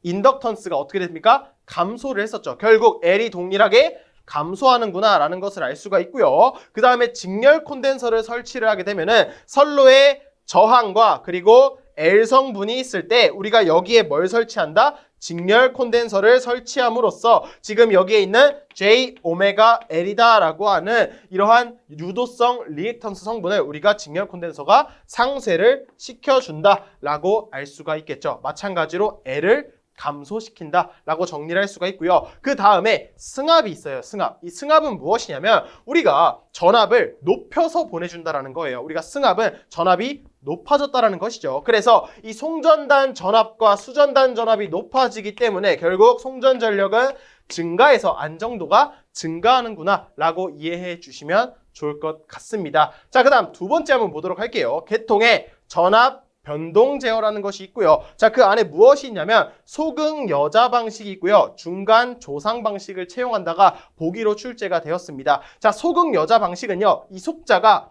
인덕턴스가 어떻게 됩니까? 감소를 했었죠. 결국 L이 동일하게 감소하는구나 라는 것을 알 수가 있고요. 그 다음에 직렬 콘덴서를 설치를 하게 되면은 선로의 저항과 그리고 L 성분이 있을 때 우리가 여기에 뭘 설치한다? 직렬 콘덴서를 설치함으로써 지금 여기에 있는 J 오메가 L이다라고 하는 이러한 유도성 리액턴스 성분을 우리가 직렬 콘덴서가 상쇄를 시켜준다라고 알 수가 있겠죠. 마찬가지로 L을 감소시킨다라고 정리를 할 수가 있고요. 그 다음에 승합이 있어요. 승합. 이 승합은 무엇이냐면 우리가 전압을 높여서 보내준다라는 거예요. 우리가 승합은 전압이 높아졌다라는 것이죠. 그래서 이 송전단 전압과 수전단 전압이 높아지기 때문에 결국 송전 전력은 증가해서 안정도가 증가하는구나 라고 이해해 주시면 좋을 것 같습니다. 자, 그 다음 두 번째 한번 보도록 할게요. 계통의 전압 변동 제어라는 것이 있고요. 자, 그 안에 무엇이 있냐면 소극 여자 방식이 있고요. 중간 조상 방식을 채용한다가 보기로 출제가 되었습니다. 자, 소극 여자 방식은요. 이 속자가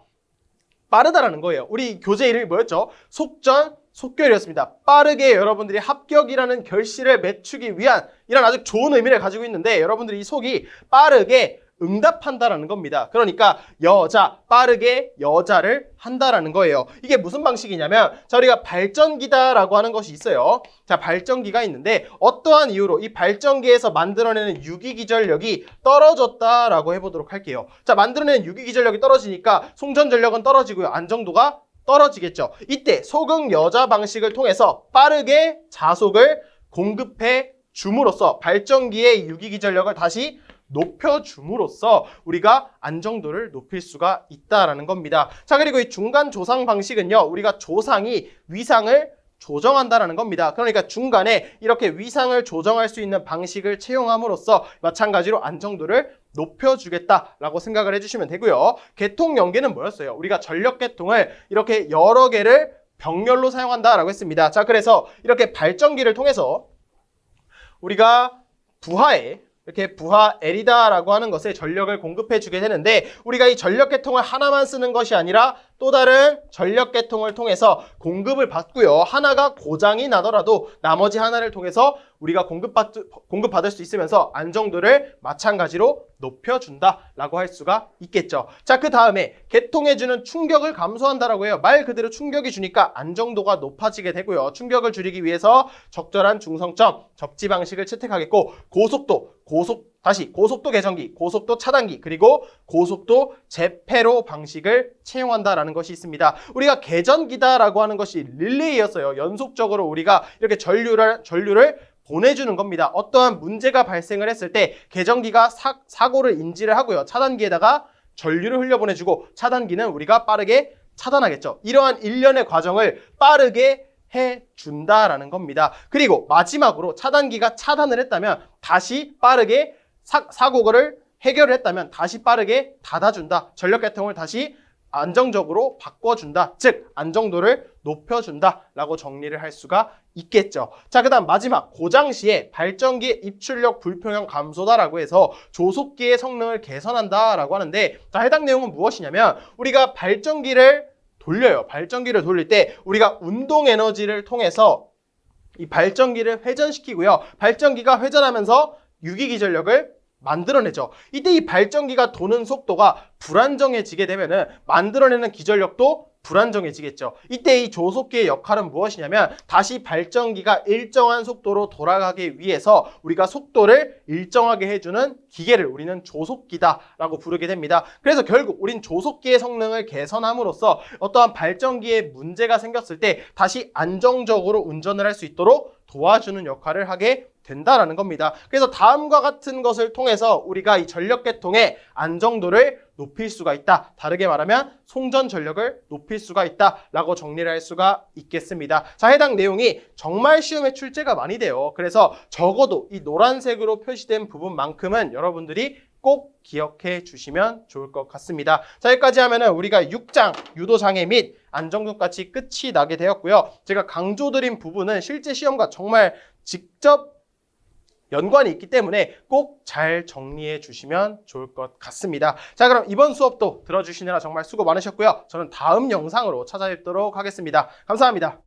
빠르다라는 거예요. 우리 교재 이름이 뭐였죠? 속전, 속결이었습니다. 빠르게 여러분들이 합격이라는 결실을 맺추기 위한 이런 아주 좋은 의미를 가지고 있는데 여러분들이 이 속이 빠르게 응답한다라는 겁니다. 그러니까 여자, 빠르게 여자를 한다라는 거예요. 이게 무슨 방식이냐면 자, 우리가 발전기다라고 하는 것이 있어요. 자, 발전기가 있는데 어떠한 이유로 이 발전기에서 만들어내는 유기기전력이 떨어졌다라고 해보도록 할게요. 자, 만들어내는 유기기전력이 떨어지니까 송전전력은 떨어지고요. 안정도가 떨어지겠죠. 이때 소극 여자 방식을 통해서 빠르게 자속을 공급해 줌으로써 발전기의 유기기전력을 다시 높여줌으로써 우리가 안정도를 높일 수가 있다라는 겁니다. 자, 그리고 이 중간 조상 방식은요. 우리가 조상이 위상을 조정한다라는 겁니다. 그러니까 중간에 이렇게 위상을 조정할 수 있는 방식을 채용함으로써 마찬가지로 안정도를 높여주겠다라고 생각을 해주시면 되고요. 계통 연계는 뭐였어요? 우리가 전력 계통을 이렇게 여러 개를 병렬로 사용한다라고 했습니다. 자, 그래서 이렇게 발전기를 통해서 우리가 부하에 이렇게 부하 L이다라고 하는 것에 전력을 공급해 주게 되는데 우리가 이 전력 계통을 하나만 쓰는 것이 아니라 또 다른 전력 계통을 통해서 공급을 받고요. 하나가 고장이 나더라도 나머지 하나를 통해서 우리가 공급받을 수 있으면서 안정도를 마찬가지로 높여준다라고 할 수가 있겠죠. 자, 그 다음에 계통해주는 충격을 감소한다라고 해요. 말 그대로 충격이 주니까 안정도가 높아지게 되고요. 충격을 줄이기 위해서 적절한 중성점, 접지 방식을 채택하겠고 고속도 개전기, 고속도 차단기, 그리고 고속도 재폐로 방식을 채용한다라는 것이 있습니다. 우리가 개전기다라고 하는 것이 릴레이였어요. 연속적으로 우리가 이렇게 전류를 보내주는 겁니다. 어떠한 문제가 발생을 했을 때 개전기가 사고를 인지를 하고요. 차단기에다가 전류를 흘려보내주고 차단기는 우리가 빠르게 차단하겠죠. 이러한 일련의 과정을 빠르게 해준다라는 겁니다. 그리고 마지막으로 차단기가 차단을 했다면 다시 빠르게 사고를 해결을 했다면 다시 빠르게 닫아준다. 전력 계통을 다시 안정적으로 바꿔준다. 즉 안정도를 높여준다라고 정리를 할 수가 있겠죠. 자, 그 다음 마지막 고장 시에 발전기의 입출력 불평형 감소다라고 해서 조속기의 성능을 개선한다라고 하는데 자, 해당 내용은 무엇이냐면 우리가 발전기를 돌려요. 발전기를 돌릴 때 우리가 운동 에너지를 통해서 이 발전기를 회전시키고요. 발전기가 회전하면서 유기기전력을 만들어내죠. 이때 이 발전기가 도는 속도가 불안정해지게 되면은 만들어내는 기전력도 불안정해지겠죠. 이때 이 조속기의 역할은 무엇이냐면 다시 발전기가 일정한 속도로 돌아가기 위해서 우리가 속도를 일정하게 해주는 기계를 우리는 조속기다라고 부르게 됩니다. 그래서 결국 우린 조속기의 성능을 개선함으로써 어떠한 발전기에 문제가 생겼을 때 다시 안정적으로 운전을 할 수 있도록 도와주는 역할을 하게 된다라는 겁니다. 그래서 다음과 같은 것을 통해서 우리가 이 전력 계통의 안정도를 높일 수가 있다. 다르게 말하면 송전 전력을 높일 수가 있다라고 정리를 할 수가 있겠습니다. 자, 해당 내용이 정말 시험에 출제가 많이 돼요. 그래서 적어도 이 노란색으로 표시된 부분만큼은 여러분들이 꼭 기억해 주시면 좋을 것 같습니다. 자, 여기까지 하면은 우리가 6장 유도장애 및 안정도까지 끝이 나게 되었고요. 제가 강조드린 부분은 실제 시험과 정말 직접 연관이 있기 때문에 꼭 잘 정리해 주시면 좋을 것 같습니다. 자, 그럼 이번 수업도 들어주시느라 정말 수고 많으셨고요. 저는 다음 영상으로 찾아뵙도록 하겠습니다. 감사합니다.